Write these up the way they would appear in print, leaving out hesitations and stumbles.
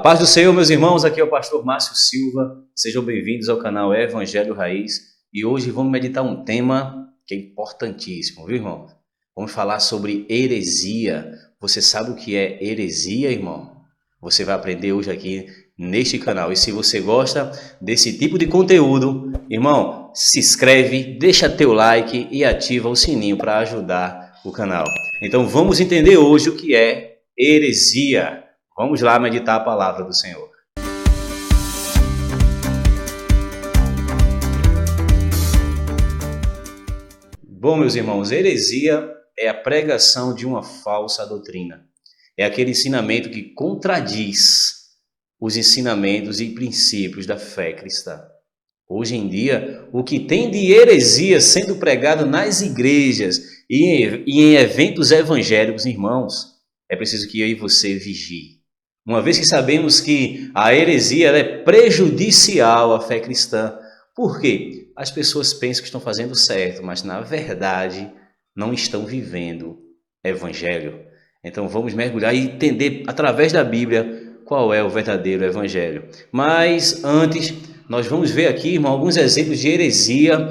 paz do Senhor, meus irmãos, aqui é o pastor Márcio Silva, sejam bem-vindos ao canal Evangelho Raiz e hoje vamos meditar um tema que é importantíssimo, viu, irmão? Vamos falar sobre heresia. Você sabe o que é heresia, irmão? Você vai aprender hoje aqui neste canal. E se você gosta desse tipo de conteúdo, irmão, se inscreve, deixa teu like e ativa o sininho para ajudar o canal. Então vamos entender hoje o que é heresia. Vamos lá meditar a palavra do Senhor. Bom, meus irmãos, heresia é a pregação de uma falsa doutrina. É aquele ensinamento que contradiz os ensinamentos e princípios da fé cristã. Hoje em dia, o que tem de heresia sendo pregado nas igrejas e em eventos evangélicos, irmãos, é preciso que eu e você vigie. Uma vez que sabemos que a heresia ela é prejudicial à fé cristã. Por quê? As pessoas pensam que estão fazendo certo, mas na verdade não estão vivendo evangelho. Então vamos mergulhar e entender através da Bíblia qual é o verdadeiro evangelho. Mas antes, nós vamos ver aqui, irmão, alguns exemplos de heresia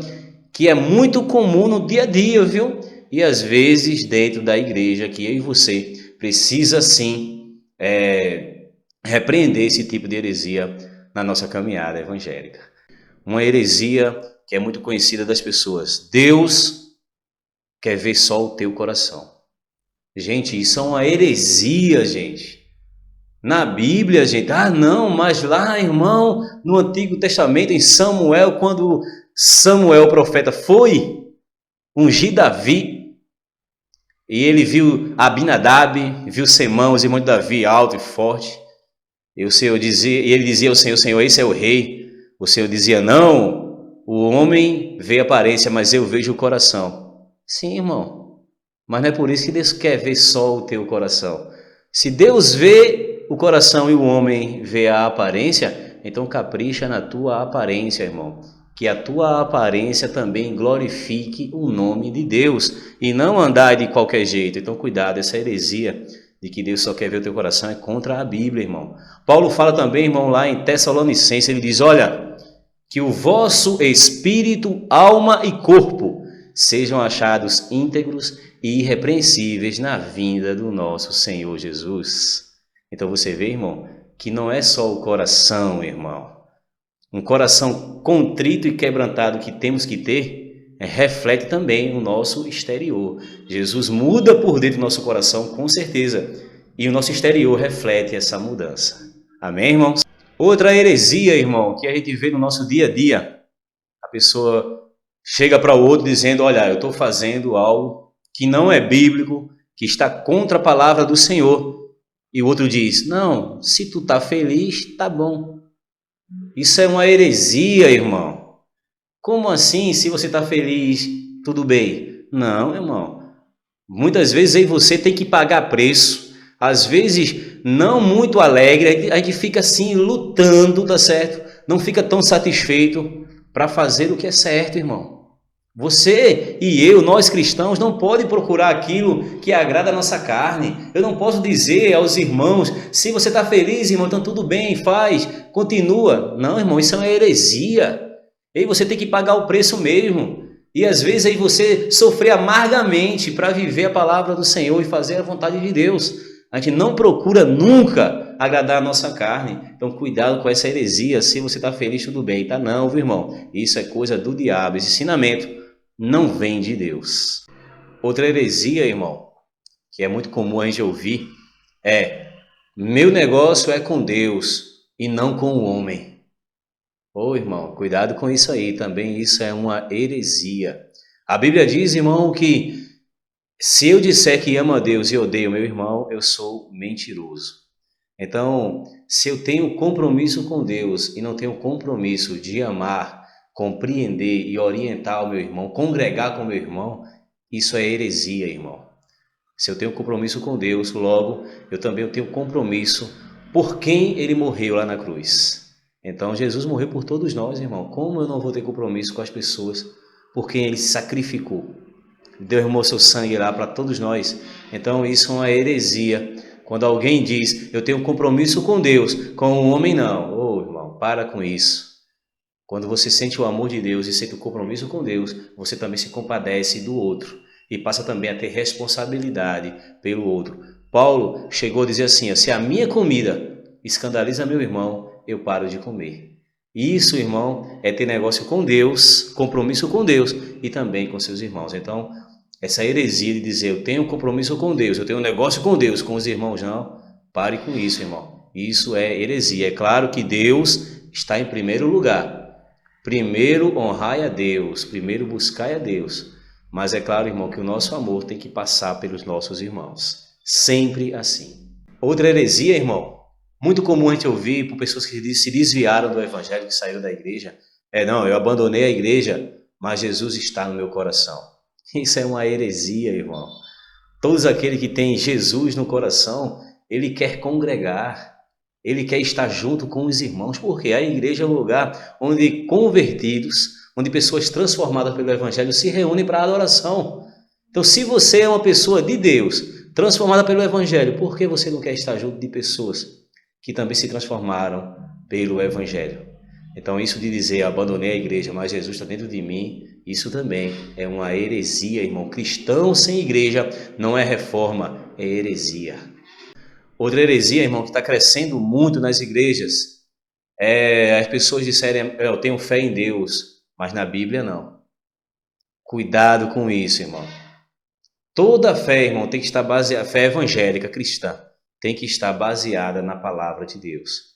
que é muito comum no dia a dia, viu? E às vezes dentro da igreja que eu e você precisa sim repreender esse tipo de heresia na nossa caminhada evangélica. Uma heresia que é muito conhecida das pessoas. Deus quer ver só o teu coração. Gente, isso é uma heresia, gente. Na Bíblia, gente, não, mas lá, irmão, no Antigo Testamento, em Samuel, quando Samuel, o profeta, foi ungir Davi, e ele viu Abinadab, viu Semão, os irmãos de Davi, alto e forte. E ele dizia ao Senhor, Senhor, esse é o rei. O Senhor dizia, não, o homem vê a aparência, mas eu vejo o coração. Sim, irmão, mas não é por isso que Deus quer ver só o teu coração. Se Deus vê o coração e o homem vê a aparência, então capricha na tua aparência, irmão. Que a tua aparência também glorifique o nome de Deus e não andar de qualquer jeito. Então cuidado, essa heresia de que Deus só quer ver o teu coração é contra a Bíblia, irmão. Paulo fala também, irmão, lá em Tessalonicenses, ele diz, olha, que o vosso espírito, alma e corpo sejam achados íntegros e irrepreensíveis na vinda do nosso Senhor Jesus. Então você vê, irmão, que não é só o coração, irmão. Um coração contrito e quebrantado que temos que ter reflete também o nosso exterior. Jesus muda por dentro do nosso coração, com certeza, e o nosso exterior reflete essa mudança. Amém, irmãos? Outra heresia, irmão, que a gente vê no nosso dia a dia. A pessoa chega para o outro dizendo, olha, eu estou fazendo algo que não é bíblico, que está contra a palavra do Senhor. E o outro diz, não, se tu está feliz, tá bom. Isso é uma heresia, irmão. Como assim, se você está feliz, tudo bem? Não, irmão. Muitas vezes aí você tem que pagar preço. Às vezes, não muito alegre, a gente fica assim lutando, tá certo? Não fica tão satisfeito para fazer o que é certo, irmão. Você e eu, nós cristãos, não podemos procurar aquilo que agrada a nossa carne. Eu não posso dizer aos irmãos, se você está feliz, irmão, então tudo bem, faz, continua. Não, irmão, isso é uma heresia. E você tem que pagar o preço mesmo. E às vezes aí você sofrer amargamente para viver a palavra do Senhor e fazer a vontade de Deus. A gente não procura nunca agradar a nossa carne. Então cuidado com essa heresia. Se você está feliz, tudo bem. Tá não, viu, irmão? Isso é coisa do diabo. Esse ensinamento não vem de Deus. Outra heresia, irmão, que é muito comum a gente ouvir, é meu negócio é com Deus e não com o homem. Ô, irmão, cuidado com isso aí, também isso é uma heresia. A Bíblia diz, irmão, que se eu disser que amo a Deus e odeio meu irmão, eu sou mentiroso. Então, se eu tenho compromisso com Deus e não tenho compromisso de amar, compreender e orientar o meu irmão, congregar com o meu irmão, isso é heresia, irmão. Se eu tenho compromisso com Deus, logo eu também tenho compromisso por quem ele morreu lá na cruz. Então Jesus morreu por todos nós, irmão. Como eu não vou ter compromisso com as pessoas por quem ele se sacrificou? Derramou seu sangue lá para todos nós. Então isso é uma heresia Quando alguém diz, eu tenho um compromisso com Deus, com o homem não. Ô, irmão, para com isso. Quando você sente o amor de Deus e sente o compromisso com Deus, você também se compadece do outro e passa também a ter responsabilidade pelo outro. Paulo chegou a dizer assim, se a minha comida escandaliza meu irmão, eu paro de comer. Isso, irmão, é ter negócio com Deus, compromisso com Deus e também com seus irmãos. Então, essa heresia de dizer eu tenho um compromisso com Deus, eu tenho um negócio com Deus, com os irmãos não, pare com isso, irmão. Isso é heresia. É claro que Deus está em primeiro lugar. Primeiro honrai a Deus, primeiro buscai a Deus. Mas é claro, irmão, que o nosso amor tem que passar pelos nossos irmãos. Sempre assim. Outra heresia, irmão, muito comum a gente ouvir por pessoas que se desviaram do evangelho, que saíram da igreja. Não, eu abandonei a igreja, mas Jesus está no meu coração. Isso é uma heresia, irmão. Todos aqueles que têm Jesus no coração, ele quer congregar. Ele quer estar junto com os irmãos, porque a igreja é um lugar onde convertidos, onde pessoas transformadas pelo evangelho se reúnem para adoração. Então, se você é uma pessoa de Deus, transformada pelo evangelho, por que você não quer estar junto de pessoas que também se transformaram pelo evangelho? Então, isso de dizer, abandonei a igreja, mas Jesus está dentro de mim, isso também é uma heresia, irmão. Cristão sem igreja não é reforma, é heresia. Outra heresia, irmão, que está crescendo muito nas igrejas, as pessoas disserem, eu tenho fé em Deus, mas na Bíblia não. Cuidado com isso, irmão. Toda fé, irmão, tem que estar baseada, fé evangélica, cristã, tem que estar baseada na palavra de Deus.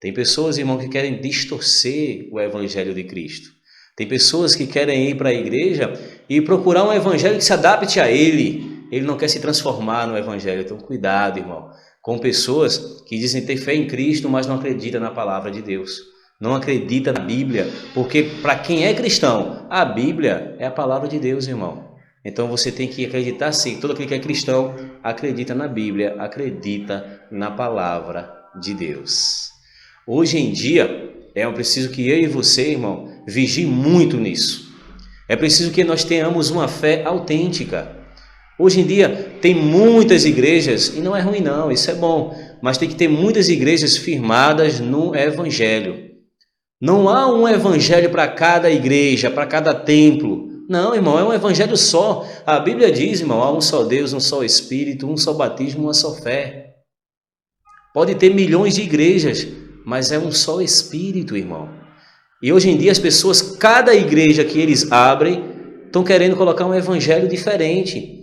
Tem pessoas, irmão, que querem distorcer o evangelho de Cristo. Tem pessoas que querem ir para a igreja e procurar um evangelho que se adapte a ele. Ele não quer se transformar no evangelho. Então, cuidado, irmão, com pessoas que dizem ter fé em Cristo, mas não acreditam na palavra de Deus. Não acredita na Bíblia, porque para quem é cristão, a Bíblia é a palavra de Deus, irmão. Então você tem que acreditar sim. Todo aquele que é cristão acredita na Bíblia, acredita na palavra de Deus. Hoje em dia, é preciso que eu e você, irmão, vigie muito nisso. É preciso que nós tenhamos uma fé autêntica. Hoje em dia tem muitas igrejas, e não é ruim não, isso é bom, mas tem que ter muitas igrejas firmadas no evangelho. Não há um evangelho para cada igreja, para cada templo. Não, irmão, é um evangelho só. A Bíblia diz, irmão, há um só Deus, um só Espírito, um só batismo, uma só fé. Pode ter milhões de igrejas, mas é um só Espírito, irmão. E hoje em dia as pessoas, cada igreja que eles abrem, estão querendo colocar um evangelho diferente.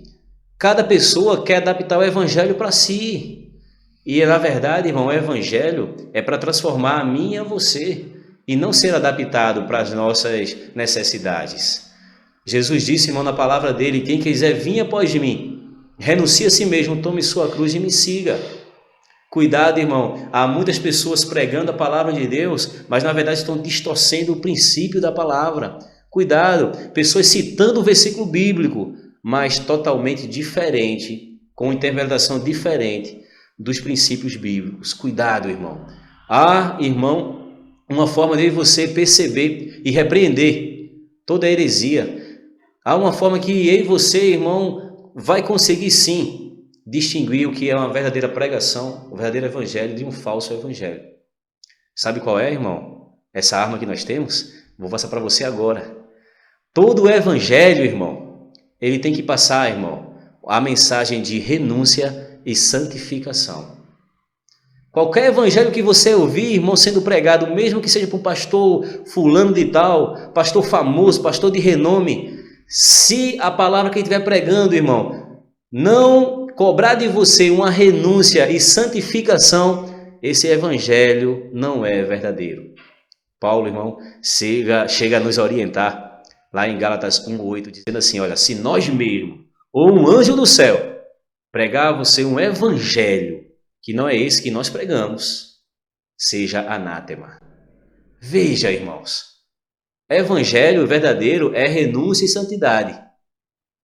Cada pessoa quer adaptar o evangelho para si. E na verdade, irmão, o evangelho é para transformar a mim e a você, e não ser adaptado para as nossas necessidades. Jesus disse, irmão, na palavra dele, quem quiser vir após de mim, renuncie a si mesmo, tome sua cruz e me siga. Cuidado, irmão, há muitas pessoas pregando a palavra de Deus, mas na verdade estão distorcendo o princípio da palavra. Cuidado, pessoas citando o versículo bíblico, mas totalmente diferente, com interpretação diferente dos princípios bíblicos. Cuidado, irmão. Há, irmão, uma forma de você perceber e repreender toda a heresia. Há uma forma que eu e você, irmão, vai conseguir sim distinguir o que é uma verdadeira pregação, o verdadeiro evangelho de um falso evangelho. Sabe qual é, irmão? Essa arma que nós temos? Vou passar para você agora. Todo o evangelho, irmão, ele tem que passar, irmão, a mensagem de renúncia e santificação. Qualquer evangelho que você ouvir, irmão, sendo pregado, mesmo que seja por um pastor fulano de tal, pastor famoso, pastor de renome, se a palavra que ele estiver pregando, irmão, não cobrar de você uma renúncia e santificação, esse evangelho não é verdadeiro. Paulo, irmão, chega a nos orientar lá em Gálatas 1:8, dizendo assim, olha, se nós mesmos, ou um anjo do céu, pregar a você um evangelho que não é esse que nós pregamos, seja anátema. Veja, irmãos, evangelho verdadeiro é renúncia e santidade.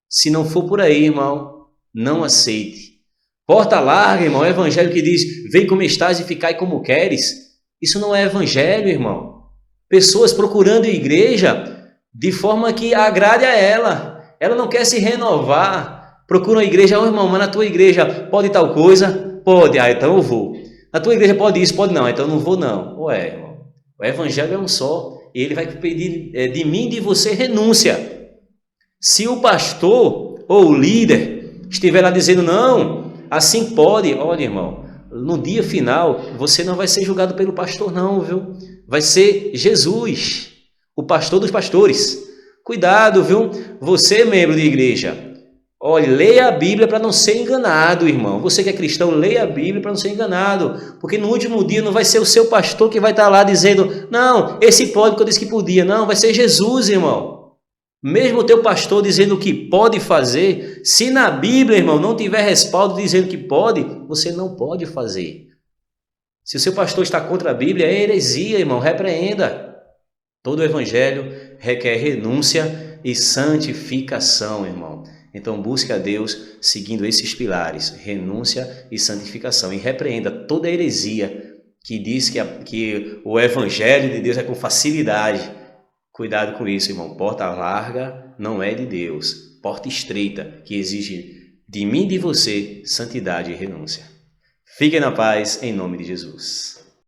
Se não for por aí, irmão, não aceite. Porta larga, irmão, é evangelho que diz, vem como estás e ficai como queres. Isso não é evangelho, irmão. Pessoas procurando igreja de forma que agrade a ela. Ela não quer se renovar. Procura uma igreja, irmão, mas na tua igreja pode tal coisa. Pode, então eu vou. Na tua igreja pode isso, pode não, então eu não vou não. Ué, irmão, o evangelho é um só, e ele vai pedir de mim e de você renúncia. Se o pastor ou o líder estiver lá dizendo, não, assim pode, olha, irmão, no dia final, você não vai ser julgado pelo pastor não, viu? Vai ser Jesus, o pastor dos pastores. Cuidado, viu? Você, membro de igreja, olha, leia a Bíblia para não ser enganado, irmão. Você que é cristão, leia a Bíblia para não ser enganado. Porque no último dia não vai ser o seu pastor que vai estar lá dizendo, não, esse pode porque eu disse que podia. Não, vai ser Jesus, irmão. Mesmo o teu pastor dizendo que pode fazer, se na Bíblia, irmão, não tiver respaldo dizendo que pode, você não pode fazer. Se o seu pastor está contra a Bíblia, é heresia, irmão, repreenda. Todo o evangelho requer renúncia e santificação, irmão. Então busque a Deus seguindo esses pilares, renúncia e santificação. E repreenda toda a heresia que diz que o evangelho de Deus é com facilidade. Cuidado com isso, irmão. Porta larga não é de Deus. Porta estreita, que exige de mim e de você santidade e renúncia. Fiquem na paz, em nome de Jesus.